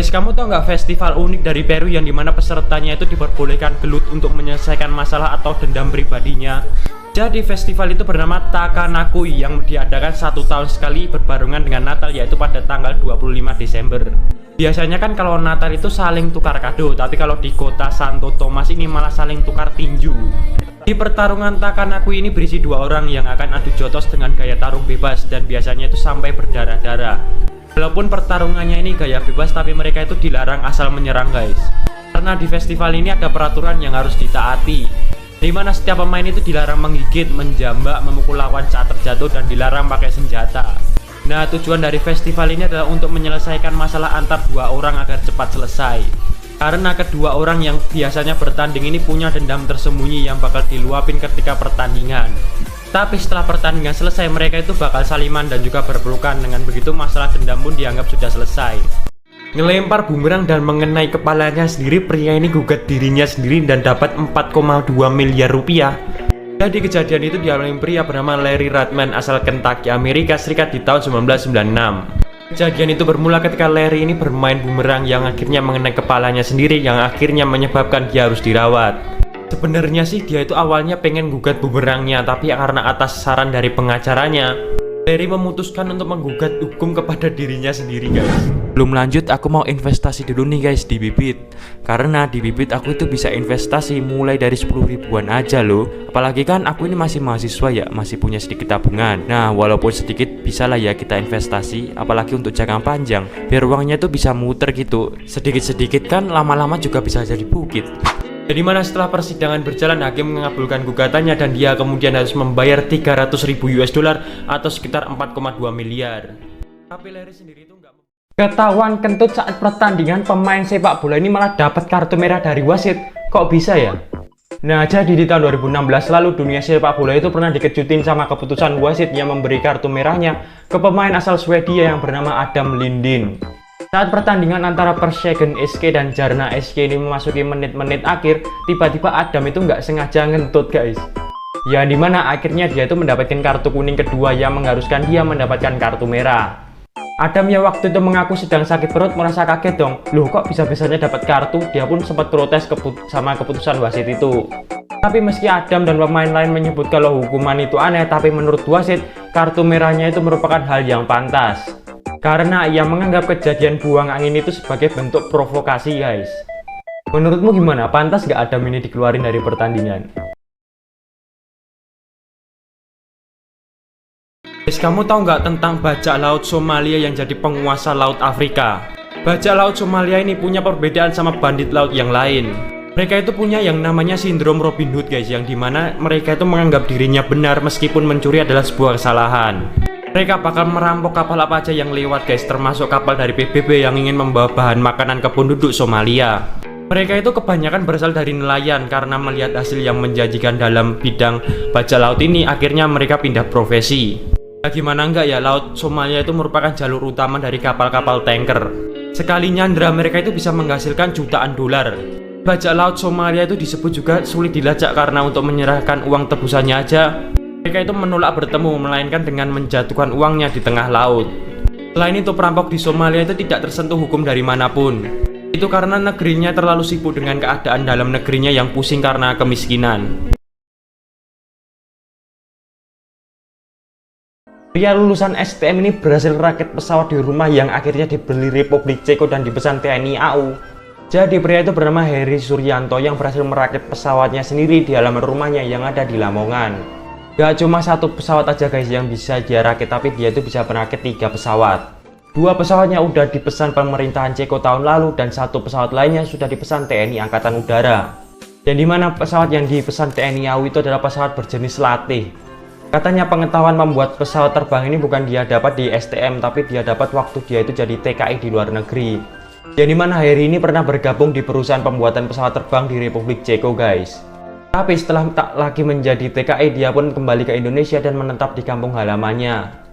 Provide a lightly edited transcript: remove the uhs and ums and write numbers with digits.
Guys, kamu tau nggak festival unik dari Peru yang dimana pesertanya itu diperbolehkan gelut untuk menyelesaikan masalah atau dendam pribadinya? Jadi festival itu bernama Takanakui yang diadakan 1 tahun sekali berbarengan dengan Natal, yaitu pada tanggal 25 Desember. Biasanya kan kalau Natal itu saling tukar kado, tapi kalau di kota Santo Tomas ini malah saling tukar tinju. Di pertarungan Takanakui ini berisi 2 orang yang akan adu jotos dengan gaya tarung bebas dan biasanya itu sampai berdarah-darah. Walaupun pertarungannya ini gaya bebas, tapi mereka itu dilarang asal menyerang guys. Karena di festival ini ada peraturan yang harus ditaati, dimana setiap pemain itu dilarang menggigit, menjambak, memukul lawan saat terjatuh, dan dilarang pakai senjata. Nah, tujuan dari festival ini adalah untuk menyelesaikan masalah antar 2 orang agar cepat selesai. Karena kedua orang yang biasanya bertanding ini punya dendam tersembunyi yang bakal diluapin ketika pertandingan. Tapi setelah pertandingan selesai, mereka itu bakal saliman dan juga berpelukan. Dengan begitu masalah dendam pun dianggap sudah selesai. Ngelempar bumerang dan mengenai kepalanya sendiri, pria ini gugat dirinya sendiri dan dapat 4,2 miliar rupiah. Jadi kejadian itu dialami pria bernama Larry Radman asal Kentucky, Amerika Serikat di tahun 1996. Kejadian itu bermula ketika Larry ini bermain bumerang yang akhirnya mengenai kepalanya sendiri, yang akhirnya menyebabkan dia harus dirawat. Sebenarnya sih dia itu awalnya pengen gugat bumerangnya, tapi karena atas saran dari pengacaranya, Larry memutuskan untuk menggugat hukum kepada dirinya sendiri guys. Belum lanjut, aku mau investasi dulu nih guys di Bibit. Karena di Bibit aku itu bisa investasi mulai dari 10 ribuan aja loh. Apalagi kan aku ini masih mahasiswa ya, masih punya sedikit tabungan. Nah, walaupun sedikit bisa lah ya kita investasi, apalagi untuk jangka panjang, biar uangnya tuh bisa muter gitu. Sedikit-sedikit kan lama-lama juga bisa jadi bukit. Jadi mana setelah persidangan berjalan, hakim mengabulkan gugatannya dan dia kemudian harus membayar 300.000 US dollar atau sekitar 4,2 miliar. Tapi Larry sendiri itu nggak ketahuan kentut saat pertandingan. Pemain sepak bola ini malah dapat kartu merah dari wasit. Kok bisa ya? Nah, jadi di tahun 2016 lalu dunia sepak bola itu pernah dikejutin sama keputusan wasit yang memberi kartu merahnya ke pemain asal Swedia yang bernama Adam Lindin. Saat pertandingan antara Persegen SK dan Jarna SK ini memasuki menit-menit akhir, tiba-tiba Adam itu nggak sengaja ngentut guys. Ya dimana akhirnya dia itu mendapatkan kartu kuning kedua yang mengharuskan dia mendapatkan kartu merah. Adam yang waktu itu mengaku sedang sakit perut merasa kaget dong. Loh kok bisa-bisanya dapat kartu? Dia pun sempat protes sama keputusan wasit itu. Tapi meski Adam dan pemain lain menyebut kalau hukuman itu aneh, tapi menurut wasit, kartu merahnya itu merupakan hal yang pantas. Karena ia menganggap kejadian buang angin itu sebagai bentuk provokasi guys. Menurutmu gimana? Pantas gak Adam ini dikeluarin dari pertandingan? Guys, kamu tahu nggak tentang bajak laut Somalia yang jadi penguasa laut Afrika? Bajak laut Somalia ini punya perbedaan sama bandit laut yang lain. Mereka itu punya yang namanya sindrom Robin Hood guys, yang dimana mereka itu menganggap dirinya benar meskipun mencuri adalah sebuah kesalahan. Mereka bakal merampok kapal apa aja yang lewat guys, termasuk kapal dari PBB yang ingin membawa bahan makanan ke penduduk Somalia. Mereka itu kebanyakan berasal dari nelayan. Karena melihat hasil yang menjanjikan dalam bidang bajak laut ini, akhirnya mereka pindah profesi. Gimana enggak ya, laut Somalia itu merupakan jalur utama dari kapal-kapal tanker. Sekali nyandra mereka itu bisa menghasilkan jutaan dolar. Bajak laut Somalia itu disebut juga sulit dilacak karena untuk menyerahkan uang tebusannya aja mereka itu menolak bertemu, melainkan dengan menjatuhkan uangnya di tengah laut. Selain itu, perampok di Somalia itu tidak tersentuh hukum dari manapun. Itu karena negerinya terlalu sibuk dengan keadaan dalam negerinya yang pusing karena kemiskinan. Pria lulusan STM ini berhasil rakit pesawat di rumah yang akhirnya dibeli Republik Ceko dan dipesan TNI AU. Jadi pria itu bernama Heri Suryanto yang berhasil merakit pesawatnya sendiri di halaman rumahnya yang ada di Lamongan. Gak cuma satu pesawat aja guys yang bisa dia rakit, tapi dia itu bisa merakit 3 pesawat. 2 pesawatnya udah dipesan pemerintahan Ceko tahun lalu dan 1 pesawat lainnya sudah dipesan TNI Angkatan Udara. Dan dimana pesawat yang dipesan TNI AU itu adalah pesawat berjenis latih. Katanya pengetahuan membuat pesawat terbang ini bukan dia dapat di STM, tapi dia dapat waktu dia itu jadi TKI di luar negeri. Yang dimana Heri ini pernah bergabung di perusahaan pembuatan pesawat terbang di Republik Ceko guys. Tapi setelah tak lagi menjadi TKI, dia pun kembali ke Indonesia dan menetap di kampung halamannya.